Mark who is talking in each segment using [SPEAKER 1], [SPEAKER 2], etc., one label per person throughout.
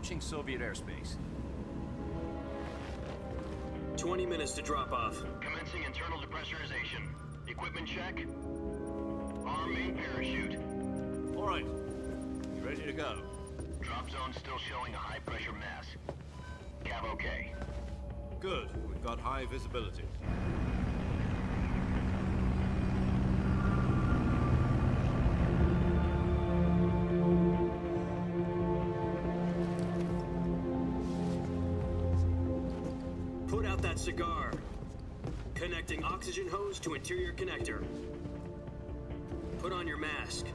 [SPEAKER 1] approaching Soviet airspace.
[SPEAKER 2] 20 minutes to drop off.
[SPEAKER 3] Commencing internal depressurization. Equipment check. Arm main parachute.
[SPEAKER 1] All right. You ready to go?
[SPEAKER 3] Drop zone still showing a high pressure mass. Cav okay.
[SPEAKER 1] Good. We've got high visibility.
[SPEAKER 2] Put out that cigar. Connecting oxygen hose to interior connector. Put on your mask.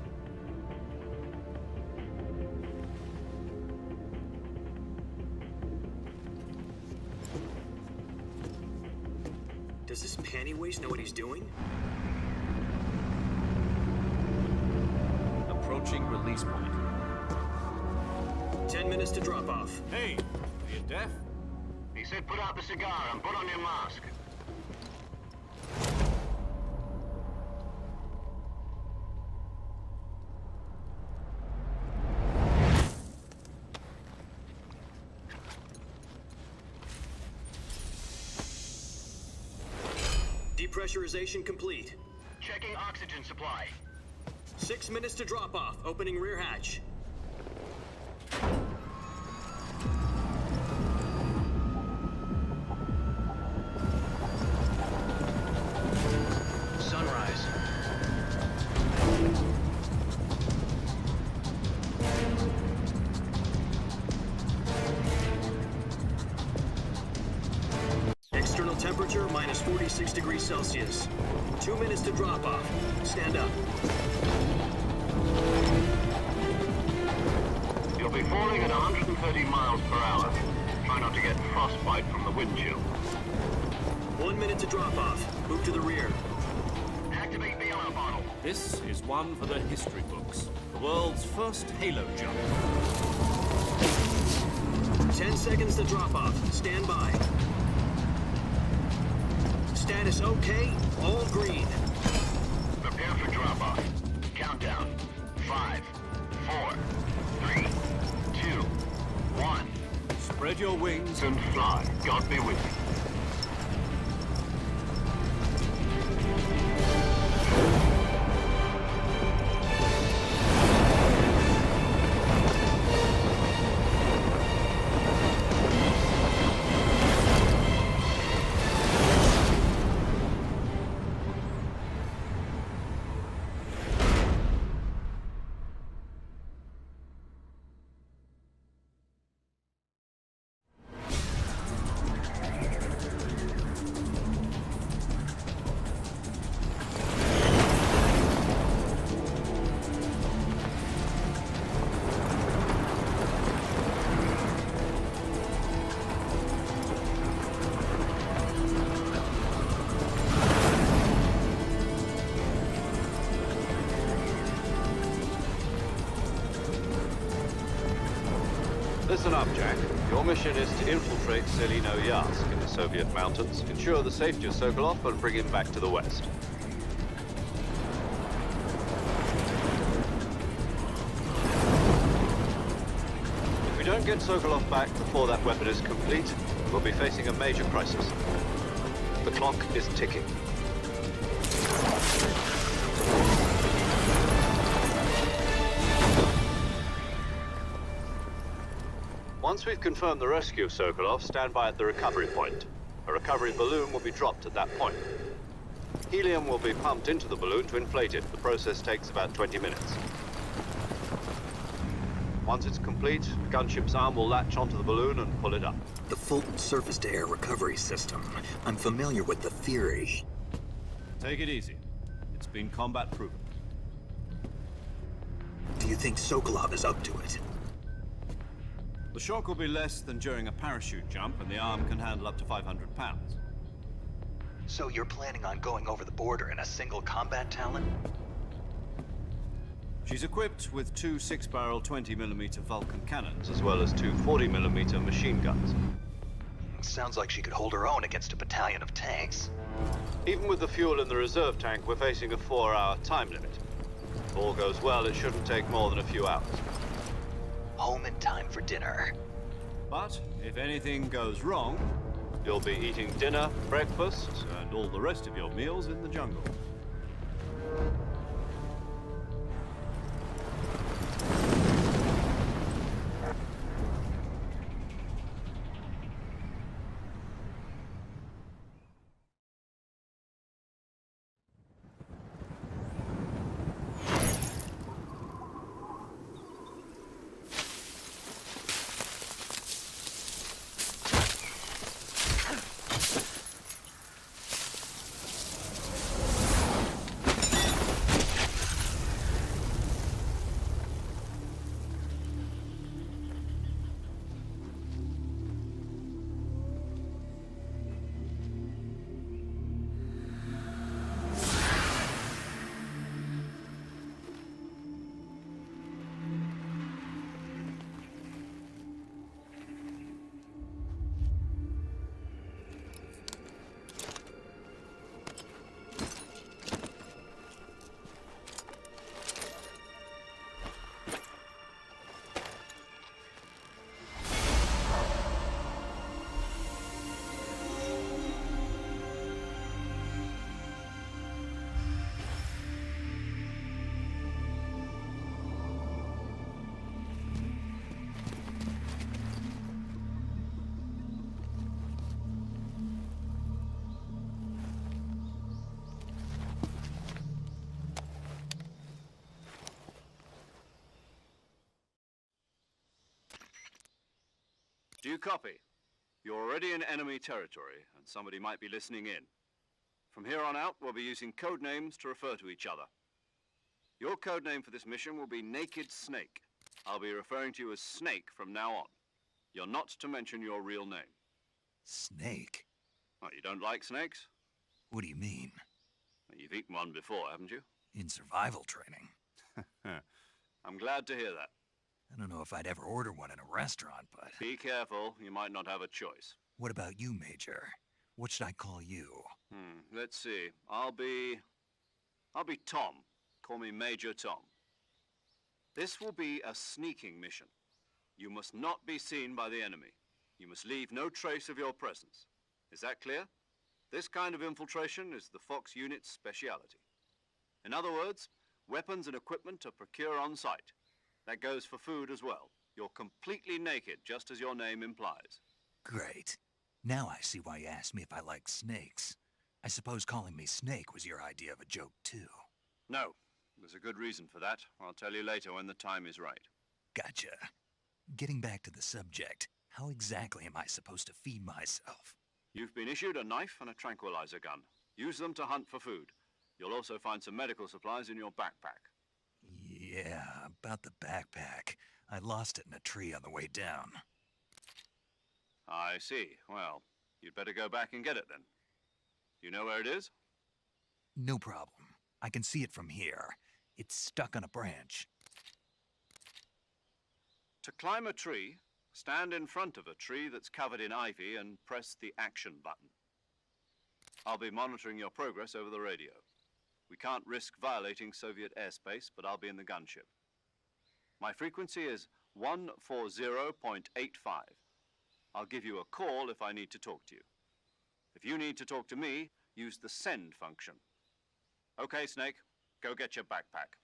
[SPEAKER 2] Does this panty waste know what he's doing?
[SPEAKER 1] Approaching release point.
[SPEAKER 2] 10 minutes to drop off.
[SPEAKER 1] Hey, are you deaf?
[SPEAKER 3] He said put out the cigar and put on your mask.
[SPEAKER 2] Depressurization complete.
[SPEAKER 3] Checking oxygen supply.
[SPEAKER 2] 6 minutes to drop off. Opening rear hatch.
[SPEAKER 3] Sunrise.
[SPEAKER 2] External temperature minus 46 degrees Celsius. 2 minutes to drop off. Stand up.
[SPEAKER 3] You'll be falling at 130 miles per hour. Try not to get frostbite from the wind chill.
[SPEAKER 2] 1 minute to drop off. Move to the rear.
[SPEAKER 3] Activate bailout bottle.
[SPEAKER 1] This is one for the history books. The world's first halo jump.
[SPEAKER 2] 10 seconds to drop off. Stand by. Status okay. All green.
[SPEAKER 3] Prepare for drop-off. Countdown. 5, 4, 3, 2, 1.
[SPEAKER 1] Spread your wings
[SPEAKER 3] And fly. God be with you.
[SPEAKER 4] Listen up, Jack. Your mission is to infiltrate Selino-Yarsk in the Soviet mountains, ensure the safety of Sokolov, and bring him back to the West. If we don't get Sokolov back before that weapon is complete, we'll be facing a major crisis. The clock is ticking. Once we've confirmed the rescue of Sokolov, stand by at the recovery point. A recovery balloon will be dropped at that point. Helium will be pumped into the balloon to inflate it. The process takes about 20 minutes. Once it's complete, the gunship's arm will latch onto the balloon and pull it up.
[SPEAKER 5] The Fulton surface-to-air recovery system. I'm familiar with the theory.
[SPEAKER 1] Take it easy. It's been combat proven.
[SPEAKER 5] Do you think Sokolov is up to it?
[SPEAKER 1] The shock will be less than during a parachute jump, and the arm can handle up to 500 pounds.
[SPEAKER 5] So you're planning on going over the border in a single combat Talon?
[SPEAKER 1] She's equipped with two 6-barrel 20mm Vulcan cannons,
[SPEAKER 4] As well as two 40mm machine guns.
[SPEAKER 5] Sounds like she could hold her own against a battalion of tanks.
[SPEAKER 4] Even with the fuel in the reserve tank, we're facing a 4-hour time limit. If all goes well, it shouldn't take more than a few hours.
[SPEAKER 5] Home in time for dinner.
[SPEAKER 1] But if anything goes wrong, you'll be eating dinner, breakfast, and all the rest of your meals in the jungle. Do you copy? You're already in enemy territory, and somebody might be listening in. From here on out, we'll be using code names to refer to each other. Your code name for this mission will be Naked Snake. I'll be referring to you as Snake from now on. You're not to mention your real name.
[SPEAKER 6] Snake?
[SPEAKER 1] Oh, you don't like snakes?
[SPEAKER 6] What do you mean?
[SPEAKER 1] You've eaten one before, haven't you?
[SPEAKER 6] In survival training?
[SPEAKER 1] I'm glad to hear that.
[SPEAKER 6] I don't know if I'd ever order one in a restaurant, but...
[SPEAKER 1] Be careful, you might not have a choice.
[SPEAKER 6] What about you, Major? What should I call you?
[SPEAKER 1] Let's see. I'll be Tom. Call me Major Tom. This will be a sneaking mission. You must not be seen by the enemy. You must leave no trace of your presence. Is that clear? This kind of infiltration is the Fox unit's speciality. In other words, weapons and equipment are procured on site. That goes for food as well. You're completely naked, just as your name implies.
[SPEAKER 6] Great. Now I see why you asked me if I like snakes. I suppose calling me Snake was your idea of a joke, too.
[SPEAKER 1] No. There's a good reason for that. I'll tell you later when the time is right.
[SPEAKER 6] Gotcha. Getting back to the subject, how exactly am I supposed to feed myself?
[SPEAKER 1] You've been issued a knife and a tranquilizer gun. Use them to hunt for food. You'll also find some medical supplies in your backpack.
[SPEAKER 6] Yeah, about the backpack. I lost it in a tree on the way down.
[SPEAKER 1] I see. Well, you'd better go back and get it then. You know where it is?
[SPEAKER 6] No problem. I can see it from here. It's stuck on a branch.
[SPEAKER 1] To climb a tree, stand in front of a tree that's covered in ivy and press the action button. I'll be monitoring your progress over the radio. We can't risk violating Soviet airspace, but I'll be in the gunship. My frequency is 140.85. I'll give you a call if I need to talk to you. If you need to talk to me, use the send function. Okay, Snake, go get your backpack.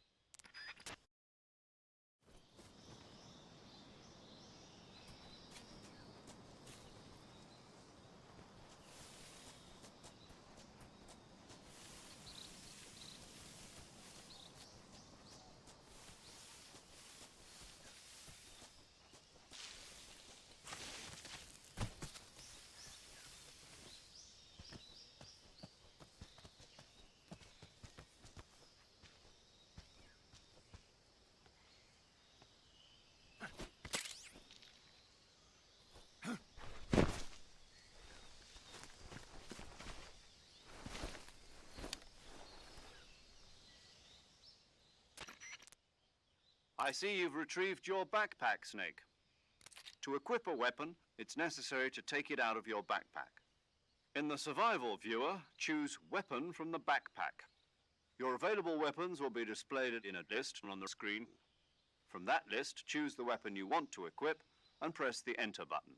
[SPEAKER 1] I see you've retrieved your backpack, Snake. To equip a weapon, it's necessary to take it out of your backpack. In the survival viewer, choose Weapon from the backpack. Your available weapons will be displayed in a list on the screen. From that list, choose the weapon you want to equip and press the Enter button.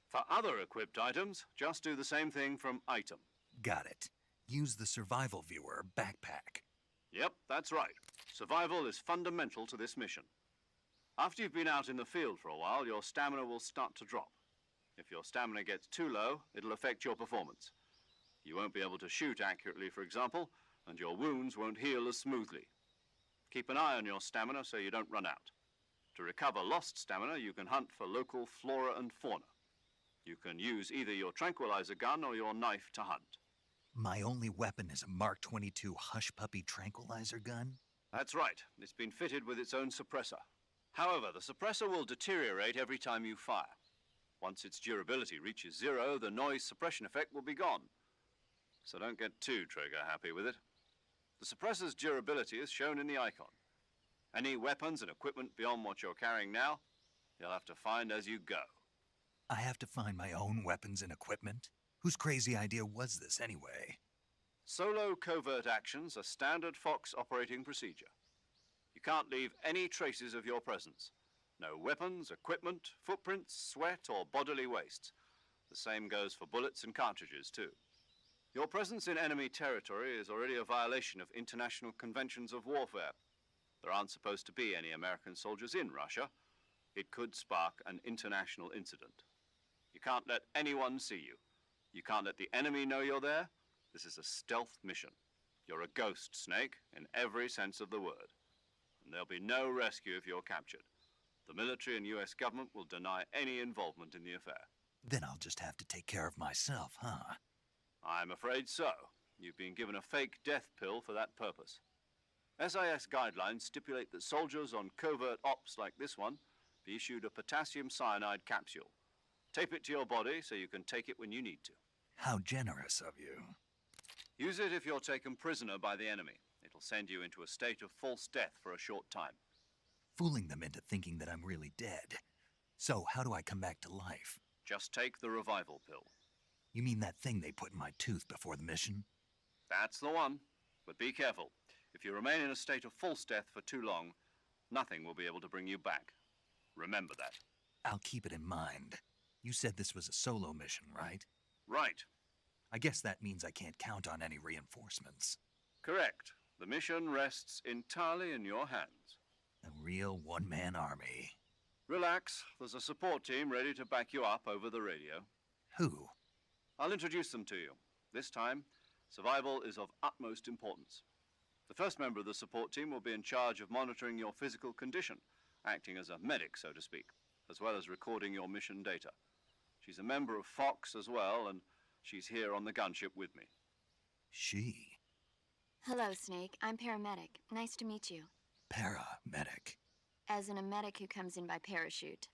[SPEAKER 1] For other equipped items, just do the same thing from Item.
[SPEAKER 6] Got it. Use the survival viewer backpack.
[SPEAKER 1] Yep, that's right. Survival is fundamental to this mission. After you've been out in the field for a while, your stamina will start to drop. If your stamina gets too low, it'll affect your performance. You won't be able to shoot accurately, for example, and your wounds won't heal as smoothly. Keep an eye on your stamina so you don't run out. To recover lost stamina, you can hunt for local flora and fauna. You can use either your tranquilizer gun or your knife to hunt.
[SPEAKER 6] My only weapon is a Mark 22 Hush Puppy tranquilizer gun?
[SPEAKER 1] That's right. It's been fitted with its own suppressor. However, the suppressor will deteriorate every time you fire. Once its durability reaches 0, the noise suppression effect will be gone. So don't get too trigger happy with it. The suppressor's durability is shown in the icon. Any weapons and equipment beyond what you're carrying now, you'll have to find as you go.
[SPEAKER 6] I have to find my own weapons and equipment? Whose crazy idea was this anyway?
[SPEAKER 1] Solo covert actions are standard Fox operating procedure. You can't leave any traces of your presence. No weapons, equipment, footprints, sweat, or bodily wastes. The same goes for bullets and cartridges, too. Your presence in enemy territory is already a violation of international conventions of warfare. There aren't supposed to be any American soldiers in Russia. It could spark an international incident. You can't let anyone see you. You can't let the enemy know you're there. This is a stealth mission. You're a ghost, Snake, in every sense of the word. And there'll be no rescue if you're captured. The military and US government will deny any involvement in the affair.
[SPEAKER 6] Then I'll just have to take care of myself, huh?
[SPEAKER 1] I'm afraid so. You've been given a fake death pill for that purpose. SIS guidelines stipulate that soldiers on covert ops like this one be issued a potassium cyanide capsule. Tape it to your body so you can take it when you need to.
[SPEAKER 6] How generous of you.
[SPEAKER 1] Use it if you're taken prisoner by the enemy. It'll send you into a state of false death for a short time.
[SPEAKER 6] Fooling them into thinking that I'm really dead. So how do I come back to life?
[SPEAKER 1] Just take the revival pill.
[SPEAKER 6] You mean that thing they put in my tooth before the mission?
[SPEAKER 1] That's the one. But be careful. If you remain in a state of false death for too long, nothing will be able to bring you back. Remember that.
[SPEAKER 6] I'll keep it in mind. You said this was a solo mission, right?
[SPEAKER 1] Right.
[SPEAKER 6] I guess that means I can't count on any reinforcements.
[SPEAKER 1] Correct. The mission rests entirely in your hands.
[SPEAKER 6] A real one-man army.
[SPEAKER 1] Relax. There's a support team ready to back you up over the radio.
[SPEAKER 6] Who?
[SPEAKER 1] I'll introduce them to you. This time, survival is of utmost importance. The first member of the support team will be in charge of monitoring your physical condition, acting as a medic, so to speak, as well as recording your mission data. She's a member of Fox as well, and she's here on the gunship with me.
[SPEAKER 6] She?
[SPEAKER 7] Hello, Snake. I'm paramedic. Nice to meet you.
[SPEAKER 6] Paramedic.
[SPEAKER 7] As in a medic who comes in by parachute.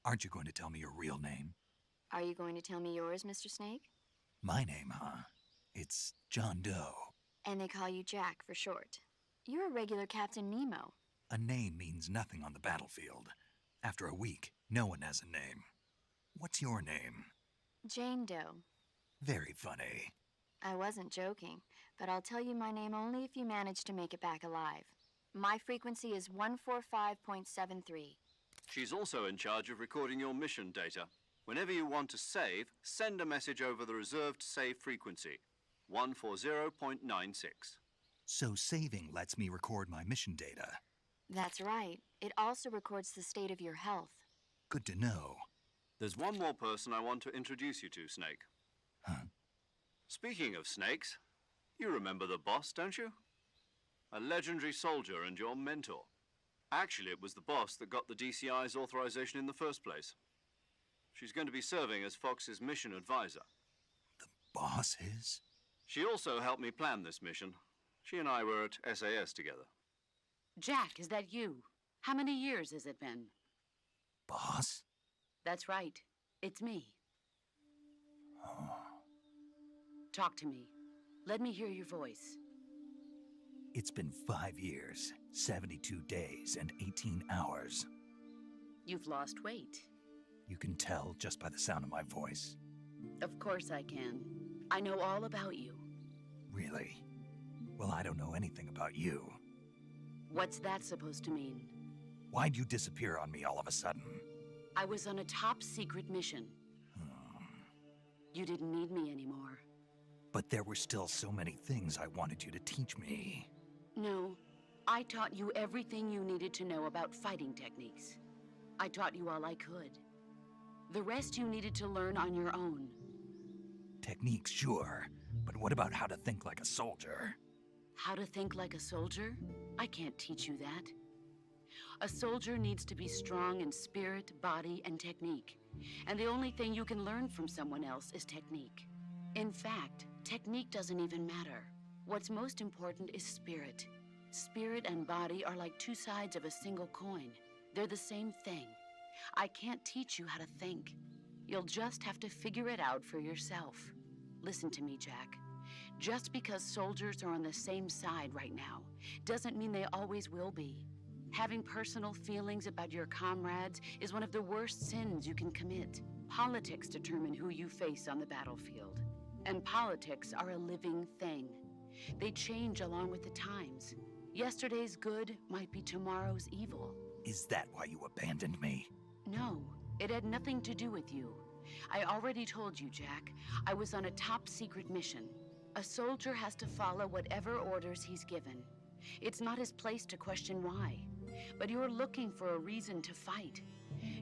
[SPEAKER 6] Aren't you going to tell me your real name?
[SPEAKER 7] Are you going to tell me yours, Mr. Snake?
[SPEAKER 6] My name, huh? It's John Doe.
[SPEAKER 7] And they call you Jack for short. You're a regular Captain Nemo.
[SPEAKER 6] A name means nothing on the battlefield. After a week, no one has a name. What's your name?
[SPEAKER 7] Jane Doe.
[SPEAKER 6] Very funny.
[SPEAKER 7] I wasn't joking, but I'll tell you my name only if you manage to make it back alive. My frequency is 145.73.
[SPEAKER 1] She's also in charge of recording your mission data. Whenever you want to save, send a message over the reserved save frequency, 140.96.
[SPEAKER 6] So saving lets me record my mission data.
[SPEAKER 7] That's right. It also records the state of your health.
[SPEAKER 6] Good to know.
[SPEAKER 1] There's one more person I want to introduce you to, Snake.
[SPEAKER 6] Huh?
[SPEAKER 1] Speaking of snakes, you remember the boss, don't you? A legendary soldier and your mentor. Actually, it was the boss that got the DCI's authorization in the first place. She's going to be serving as Fox's mission advisor.
[SPEAKER 6] The boss is?
[SPEAKER 1] She also helped me plan this mission. She and I were at SAS together.
[SPEAKER 8] Jack, is that you? How many years has it been?
[SPEAKER 6] Boss?
[SPEAKER 8] That's right. It's me.
[SPEAKER 6] Oh.
[SPEAKER 8] Talk to me. Let me hear your voice.
[SPEAKER 6] It's been 5 years, 72 days, and 18 hours.
[SPEAKER 8] You've lost weight.
[SPEAKER 6] You can tell just by the sound of my voice.
[SPEAKER 8] Of course I can. I know all about you.
[SPEAKER 6] Really? Well, I don't know anything about you.
[SPEAKER 8] What's that supposed to mean?
[SPEAKER 6] Why'd you disappear on me all of a sudden?
[SPEAKER 8] I was on a top-secret mission. You didn't need me anymore.
[SPEAKER 6] But there were still so many things I wanted you to teach me.
[SPEAKER 8] No, I taught you everything you needed to know about fighting techniques. I taught you all I could. The rest you needed to learn on your own.
[SPEAKER 6] Techniques, sure. But what about how to think like a soldier?
[SPEAKER 8] How to think like a soldier? I can't teach you that. A soldier needs to be strong in spirit, body, and technique. And the only thing you can learn from someone else is technique. In fact, technique doesn't even matter. What's most important is spirit. Spirit and body are like two sides of a single coin. They're the same thing. I can't teach you how to think. You'll just have to figure it out for yourself. Listen to me, Jack. Just because soldiers are on the same side right now doesn't mean they always will be. Having personal feelings about your comrades is one of the worst sins you can commit. Politics determine who you face on the battlefield. And politics are a living thing. They change along with the times. Yesterday's good might be tomorrow's evil.
[SPEAKER 6] Is that why you abandoned me?
[SPEAKER 8] No, it had nothing to do with you. I already told you, Jack. I was on a top-secret mission. A soldier has to follow whatever orders he's given. It's not his place to question why. But you're looking for a reason to fight.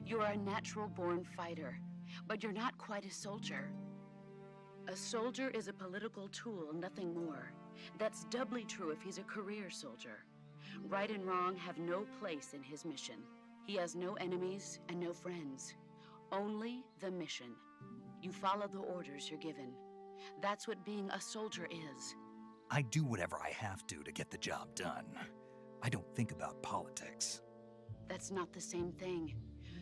[SPEAKER 8] You're a natural-born fighter, but you're not quite a soldier. A soldier is a political tool, nothing more. That's doubly true if he's a career soldier. Right and wrong have no place in his mission. He has no enemies and no friends. Only the mission. You follow the orders you're given. That's what being a soldier is.
[SPEAKER 6] I do whatever I have to get the job done. I don't think about politics.
[SPEAKER 8] That's not the same thing.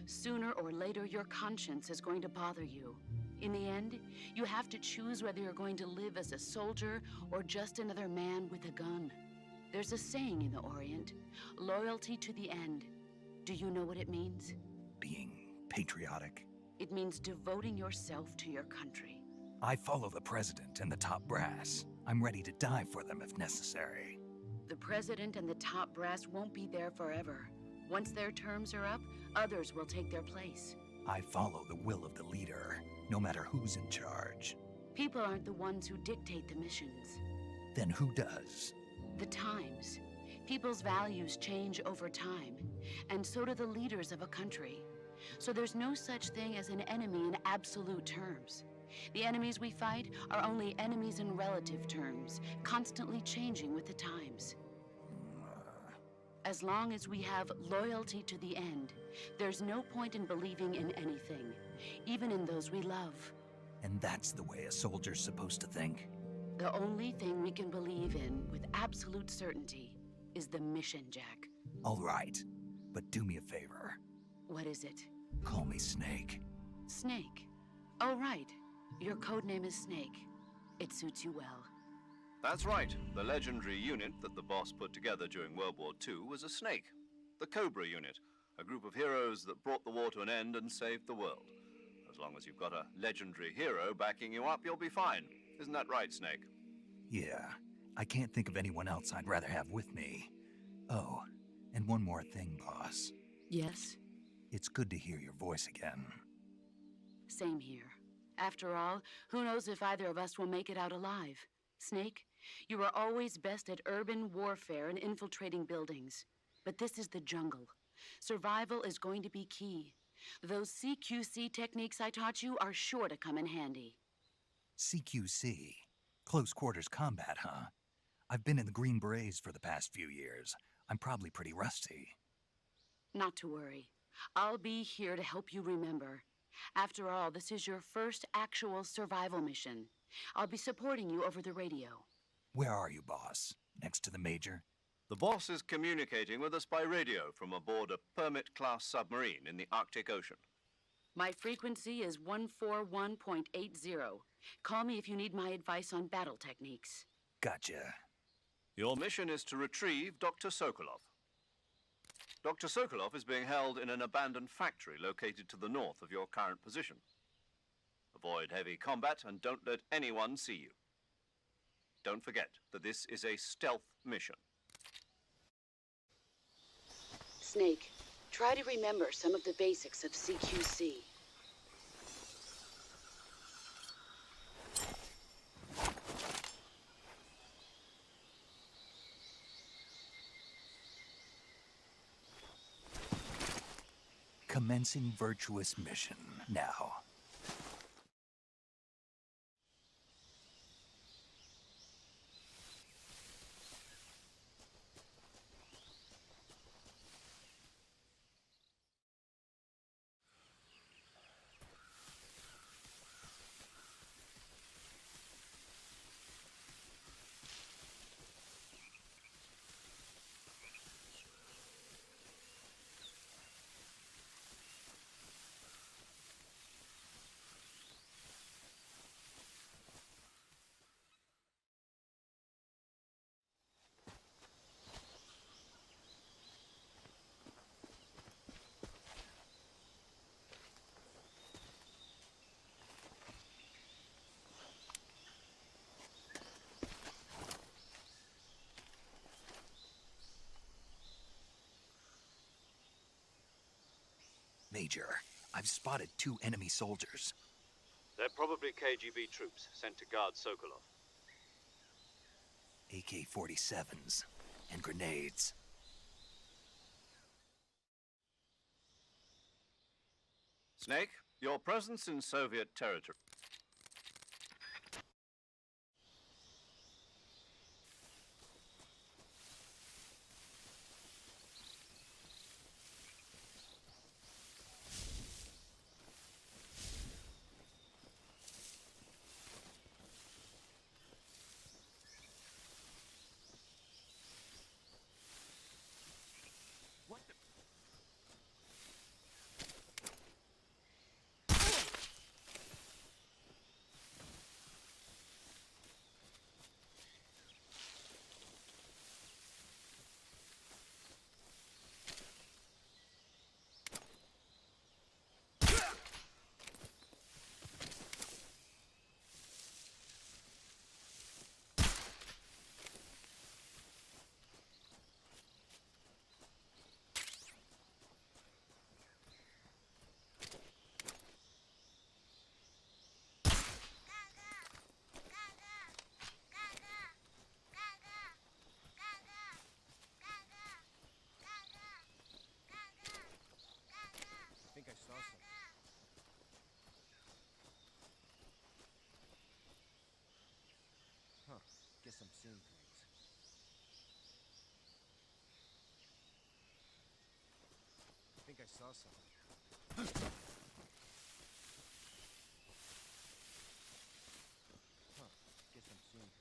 [SPEAKER 8] Sooner or later, your conscience is going to bother you. In the end, you have to choose whether you're going to live as a soldier or just another man with a gun. There's a saying in the Orient, loyalty to the end. Do you know what it means?
[SPEAKER 6] Being patriotic.
[SPEAKER 8] It means devoting yourself to your country.
[SPEAKER 6] I follow the president and the top brass. I'm ready to die for them if necessary.
[SPEAKER 8] The president and the top brass won't be there forever. Once their terms are up, others will take their place.
[SPEAKER 6] I follow the will of the leader, no matter who's in charge.
[SPEAKER 8] People aren't the ones who dictate the missions.
[SPEAKER 6] Then who does?
[SPEAKER 8] The times. People's values change over time, and so do the leaders of a country. So there's no such thing as an enemy in absolute terms. The enemies we fight are only enemies in relative terms, constantly changing with the times. As long as we have loyalty to the end, there's no point in believing in anything, even in those we love.
[SPEAKER 6] And that's the way a soldier's supposed to think?
[SPEAKER 8] The only thing we can believe in with absolute certainty is the mission, Jack.
[SPEAKER 6] All right, but do me a favor.
[SPEAKER 8] What is it?
[SPEAKER 6] Call me Snake.
[SPEAKER 8] Snake. Oh, right. Your codename is Snake. It suits you well.
[SPEAKER 1] That's right. The legendary unit that the boss put together during World War II was a snake. The Cobra unit, a group of heroes that brought the war to an end and saved the world. As long as you've got a legendary hero backing you up, you'll be fine. Isn't that right, Snake?
[SPEAKER 6] Yeah. I can't think of anyone else I'd rather have with me. Oh, and one more thing, boss.
[SPEAKER 8] Yes?
[SPEAKER 6] It's good to hear your voice again.
[SPEAKER 8] Same here. After all, who knows if either of us will make it out alive? Snake, you are always best at urban warfare and infiltrating buildings. But this is the jungle. Survival is going to be key. Those CQC techniques I taught you are sure to come in handy.
[SPEAKER 6] CQC? Close quarters combat, huh? I've been in the Green Berets for the past few years. I'm probably pretty rusty.
[SPEAKER 8] Not to worry. I'll be here to help you remember. After all, this is your first actual survival mission. I'll be supporting you over the radio.
[SPEAKER 6] Where are you, boss? Next to the Major?
[SPEAKER 1] The boss is communicating with us by radio from aboard a Permit-class submarine in the Arctic Ocean.
[SPEAKER 8] My frequency is 141.80. Call me if you need my advice on battle techniques.
[SPEAKER 6] Gotcha.
[SPEAKER 1] Your mission is to retrieve Dr. Sokolov. Dr. Sokolov is being held in an abandoned factory located to the north of your current position. Avoid heavy combat and don't let anyone see you. Don't forget that this is a stealth mission.
[SPEAKER 8] Snake, Try to remember some of the basics of CQC.
[SPEAKER 6] Commencing virtuous mission now. Major, I've spotted 2 enemy soldiers.
[SPEAKER 4] They're probably KGB troops sent to guard Sokolov.
[SPEAKER 6] AK-47s and grenades.
[SPEAKER 1] Snake, your presence in Soviet territory.
[SPEAKER 9] Guess I'm seeing things. I think I saw something. Huh. Guess I'm seeing things.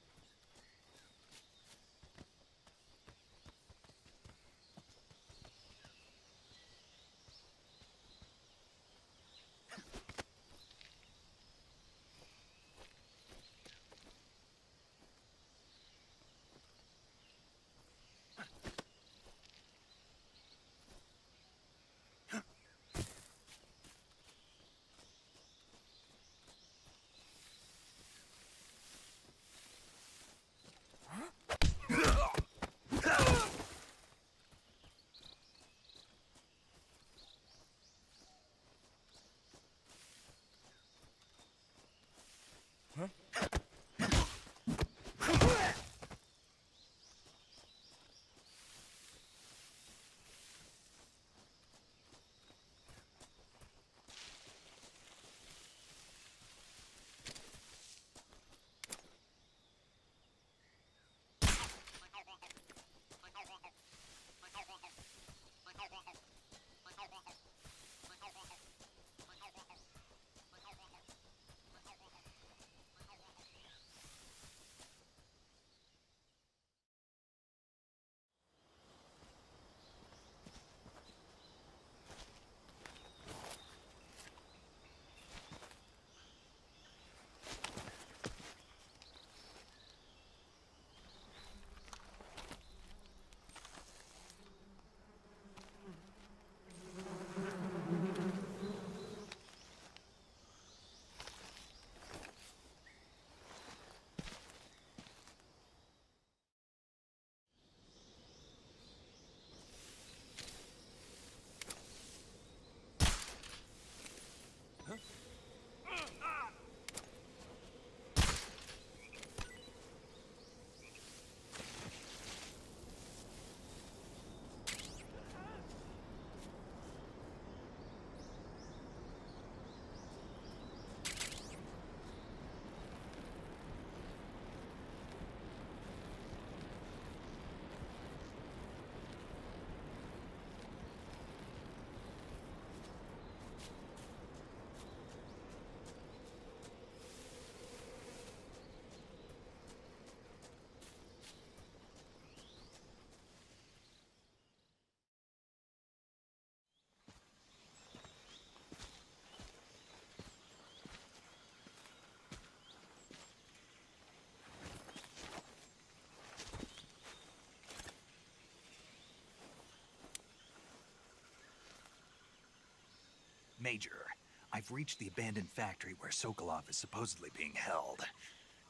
[SPEAKER 6] Major, I've reached the abandoned factory where Sokolov is supposedly being held.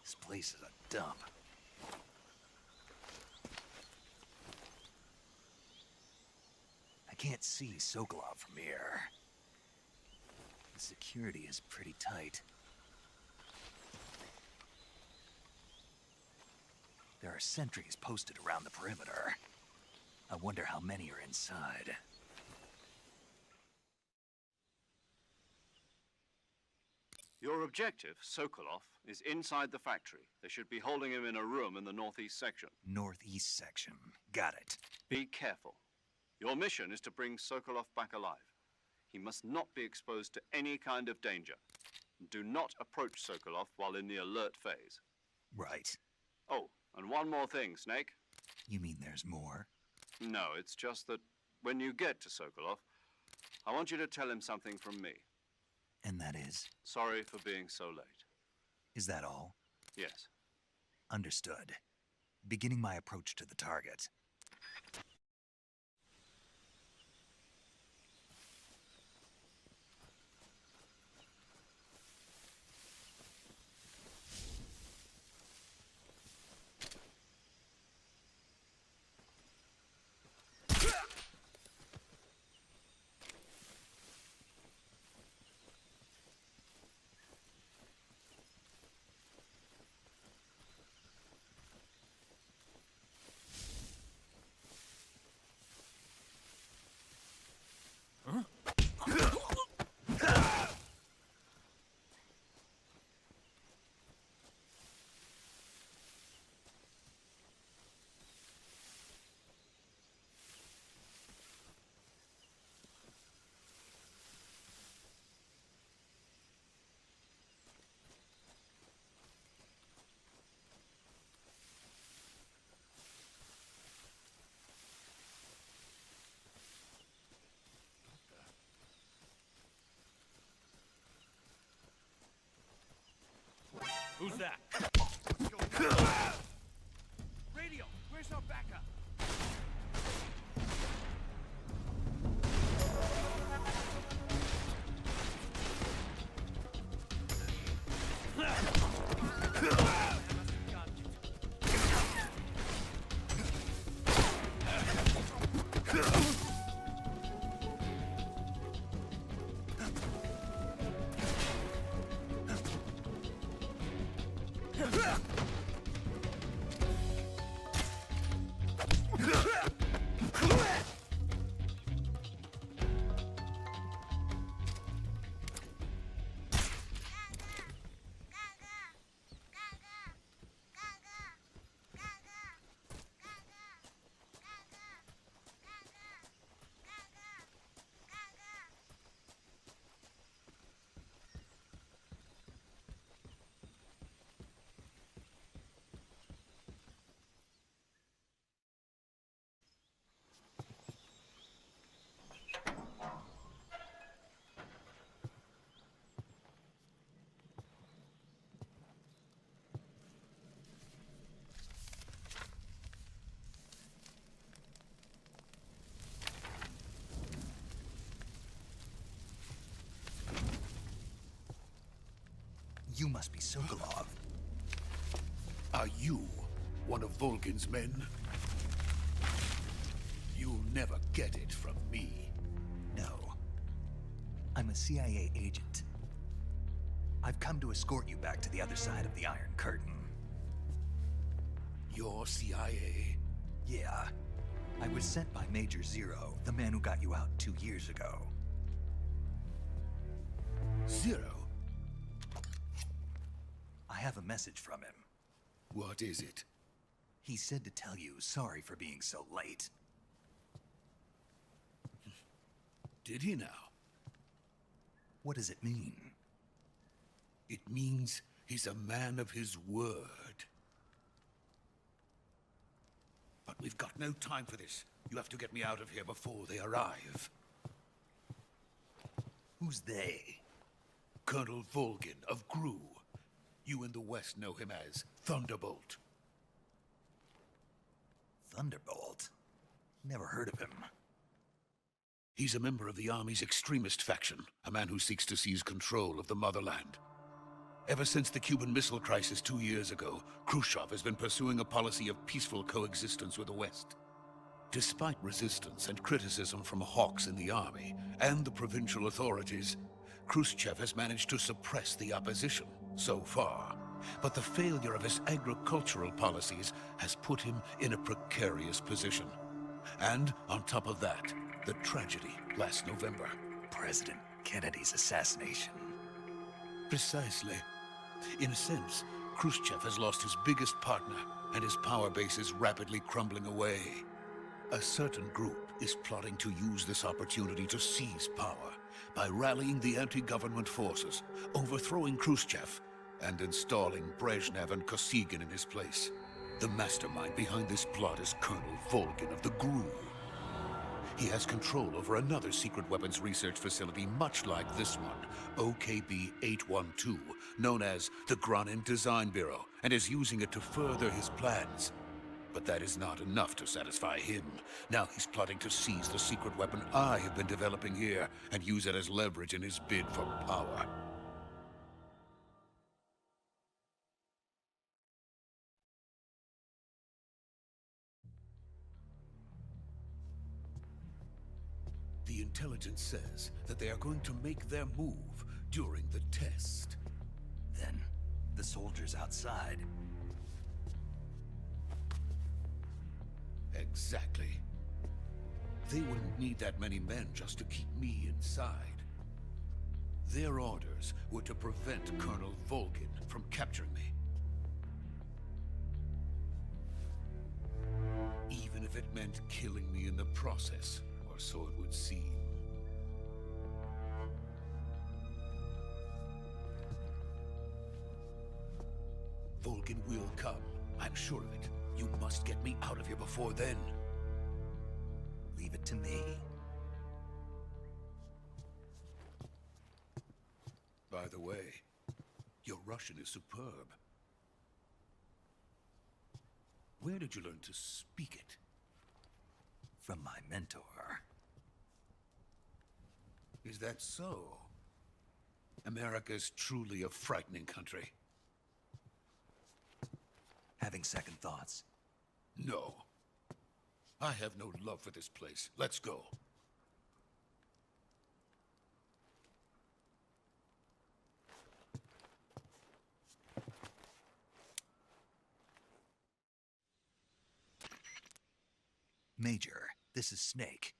[SPEAKER 6] This place is a dump. I can't see Sokolov from here. The security is pretty tight. There are sentries posted around the perimeter. I wonder how many are inside.
[SPEAKER 1] Your objective, Sokolov, is inside the factory. They should be holding him in a room in the northeast section.
[SPEAKER 6] Northeast section. Got it.
[SPEAKER 1] Be careful. Your mission is to bring Sokolov back alive. He must not be exposed to any kind of danger. Do not approach Sokolov while in the alert phase.
[SPEAKER 6] Right.
[SPEAKER 1] Oh, and one more thing, Snake.
[SPEAKER 6] You mean there's more?
[SPEAKER 1] No, it's just that when you get to Sokolov, I want you to tell him something from me.
[SPEAKER 6] And that is?
[SPEAKER 1] Sorry for being so late.
[SPEAKER 6] Is that all?
[SPEAKER 1] Yes.
[SPEAKER 6] Understood. Beginning my approach to the target.
[SPEAKER 9] Who's that? Radio, where's our backup?
[SPEAKER 6] You must be Sokolov.
[SPEAKER 10] Are you one of Volgin's men? You'll never get it from me.
[SPEAKER 6] No. I'm a CIA agent. I've come to escort you back to the other side of the Iron Curtain.
[SPEAKER 10] You're CIA?
[SPEAKER 6] Yeah. I was sent by Major Zero, the man who got you out 2 years ago.
[SPEAKER 10] Zero?
[SPEAKER 6] I have a message from him.
[SPEAKER 10] What is it?
[SPEAKER 6] He said to tell you sorry for being so late.
[SPEAKER 10] Did he now?
[SPEAKER 6] What does it mean?
[SPEAKER 10] It means he's a man of his word. But we've got no time for this. You have to get me out of here before they arrive.
[SPEAKER 6] Who's they?
[SPEAKER 10] Colonel Volgin of GRU. You in the West know him as Thunderbolt.
[SPEAKER 6] Thunderbolt? Never heard of him.
[SPEAKER 10] He's a member of the Army's extremist faction, a man who seeks to seize control of the motherland. Ever since the Cuban Missile Crisis 2 years ago, Khrushchev has been pursuing a policy of peaceful coexistence with the West. Despite resistance and criticism from hawks in the army and the provincial authorities, Khrushchev has managed to suppress the opposition so far. But the failure of his agricultural policies has put him in a precarious position. And on top of that, the tragedy last November.
[SPEAKER 6] President Kennedy's assassination.
[SPEAKER 10] Precisely. In a sense, Khrushchev has lost his biggest partner, and his power base is rapidly crumbling away. A certain group is plotting to use this opportunity to seize power by rallying the anti-government forces, overthrowing Khrushchev, and installing Brezhnev and Kosygin in his place. The mastermind behind this plot is Colonel Volgin of the GRU. He has control over another secret weapons research facility much like this one, OKB-812, known as the Granin Design Bureau, and is using it to further his plans. But that is not enough to satisfy him. Now he's plotting to seize the secret weapon I have been developing here and use it as leverage in his bid for power. The intelligence says that they are going to make their move during the test.
[SPEAKER 6] Then, the soldiers outside.
[SPEAKER 10] Exactly. They wouldn't need that many men just to keep me inside. Their orders were to prevent Colonel Volgin from capturing me. Even if it meant killing me in the process, or so it would seem. Volgin will come, I'm sure of it. You must get me out of here before then.
[SPEAKER 6] Leave it to me.
[SPEAKER 10] By the way, your Russian is superb. Where did you learn to speak it?
[SPEAKER 6] From my mentor.
[SPEAKER 10] Is that so? America's truly a frightening country.
[SPEAKER 6] Having second thoughts?
[SPEAKER 10] No. I have no love for this place. Let's go.
[SPEAKER 6] Major, this is Snake.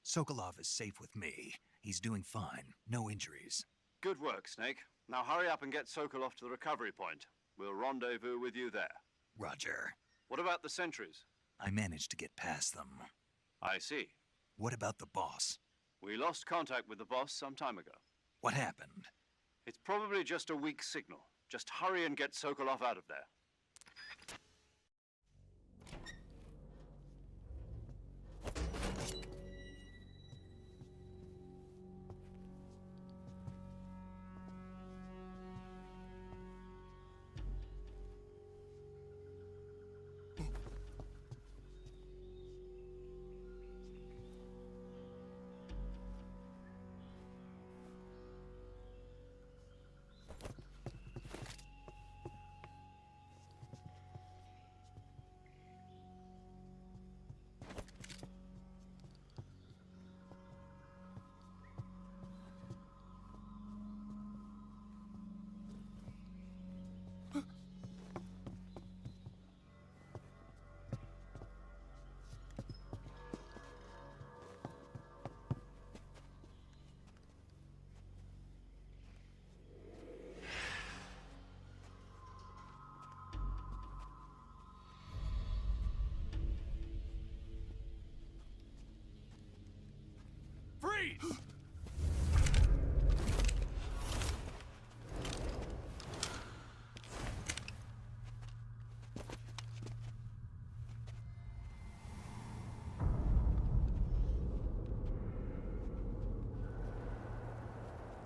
[SPEAKER 6] Sokolov is safe with me. He's doing fine. No injuries.
[SPEAKER 1] Good work, Snake. Now hurry up and get Sokolov to the recovery point. We'll rendezvous with you there.
[SPEAKER 6] Roger.
[SPEAKER 1] What about the sentries?
[SPEAKER 6] I managed to get past them.
[SPEAKER 1] I see.
[SPEAKER 6] What about the boss?
[SPEAKER 1] We lost contact with the boss some time ago.
[SPEAKER 6] What happened?
[SPEAKER 1] It's probably just a weak signal. Just hurry and get Sokolov out of there.
[SPEAKER 10] Freeze!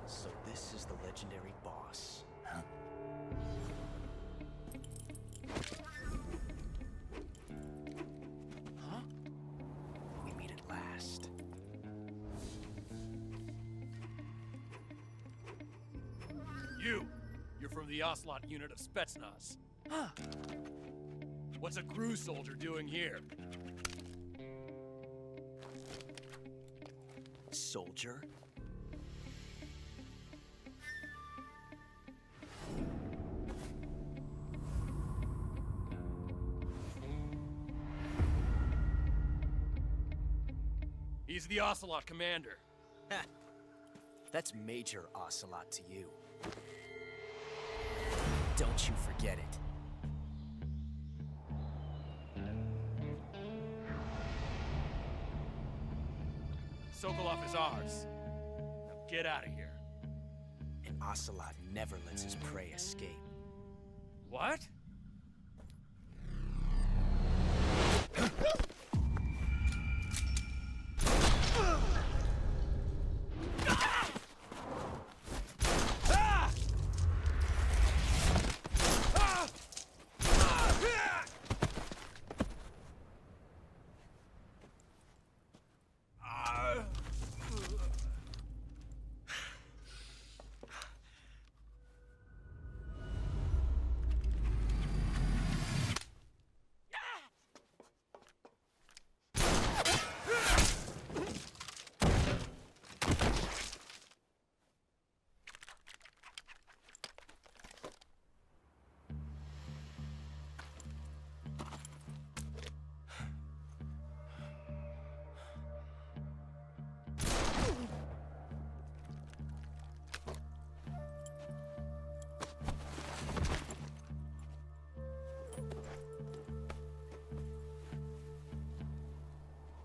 [SPEAKER 9] So this is the legendary boss.
[SPEAKER 6] Huh?
[SPEAKER 9] Huh? We meet at last.
[SPEAKER 11] You're from the Ocelot unit of Spetsnaz. What's a crew soldier doing here?
[SPEAKER 2] Soldier?
[SPEAKER 11] He's the Ocelot commander.
[SPEAKER 2] Ha! That's Major Ocelot to you. Don't you forget it.
[SPEAKER 11] Sokolov is ours. Now get out of here.
[SPEAKER 2] And Ocelot never lets his prey escape.
[SPEAKER 11] What?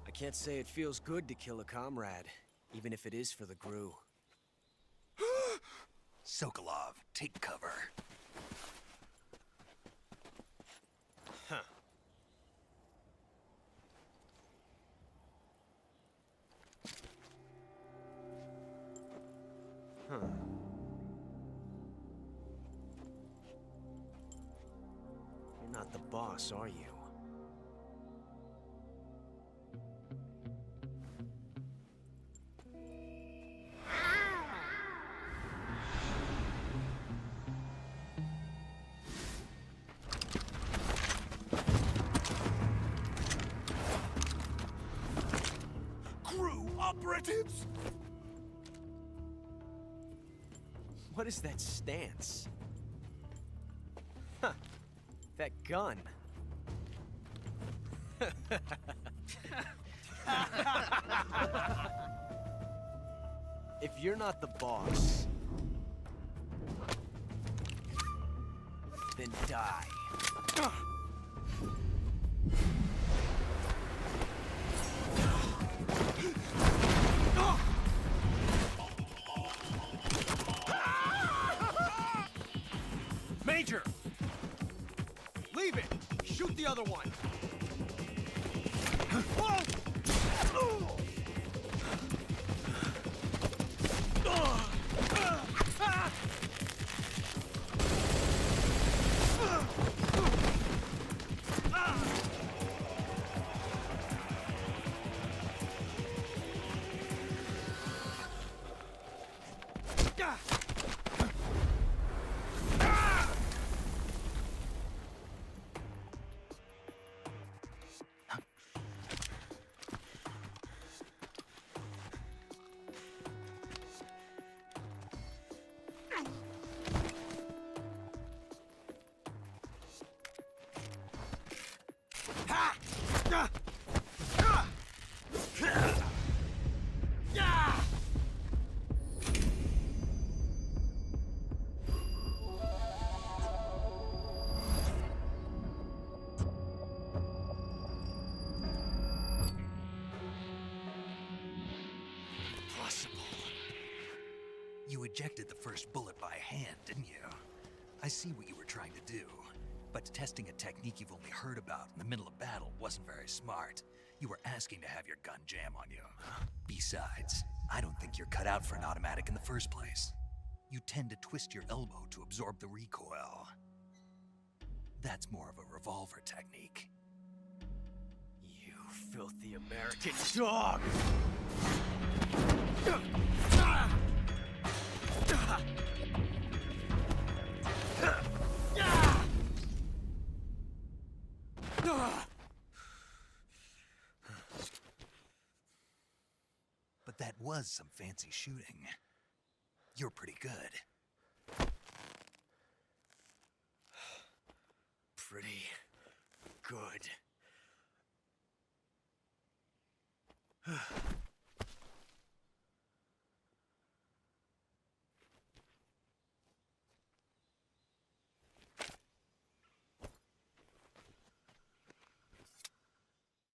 [SPEAKER 2] I can't say it feels good to kill a comrade, even if it is for the GRU.
[SPEAKER 6] Sokolov, take cover.
[SPEAKER 2] Huh. Huh. You're not the boss, are you?
[SPEAKER 6] Operatives?
[SPEAKER 2] What is that stance? Huh. That gun. If you're not the boss, then die.
[SPEAKER 9] Major! Leave it! Shoot the other one! Whoa!
[SPEAKER 6] You ejected the first bullet by hand, didn't you? I see what you were trying to do. But testing a technique you've only heard about in the middle of battle wasn't very smart. You were asking to have your gun jam on you. Besides, I don't think you're cut out for an automatic in the first place. You tend to twist your elbow to absorb the recoil. That's more of a revolver technique.
[SPEAKER 2] You filthy American dog!
[SPEAKER 6] But that was some fancy shooting. You're pretty good.
[SPEAKER 9] Pretty good.